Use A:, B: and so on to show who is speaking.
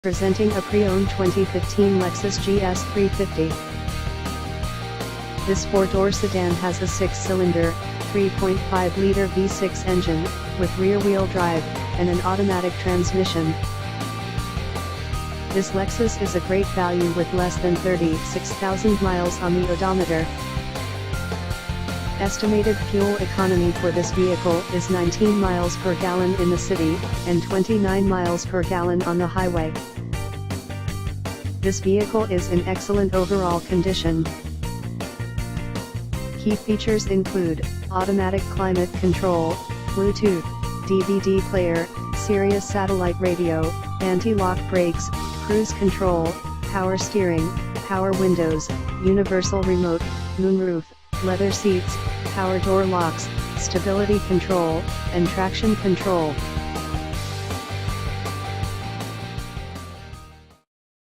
A: Presenting a pre-owned 2015 Lexus GS 350. This four-door sedan has a six-cylinder, 3.5-liter V6 engine, with rear-wheel drive, and an automatic transmission. This Lexus is a great value with less than 36,000 miles on the odometer. Estimated fuel economy for this vehicle is 19 miles per gallon in the city, and 29 miles per gallon on the highway. This vehicle is in excellent overall condition. Key features include automatic climate control, Bluetooth, DVD player, Sirius satellite radio, anti-lock brakes, cruise control, power steering, power windows, universal remote, moonroof, leather seats, power door locks, stability control, and traction control.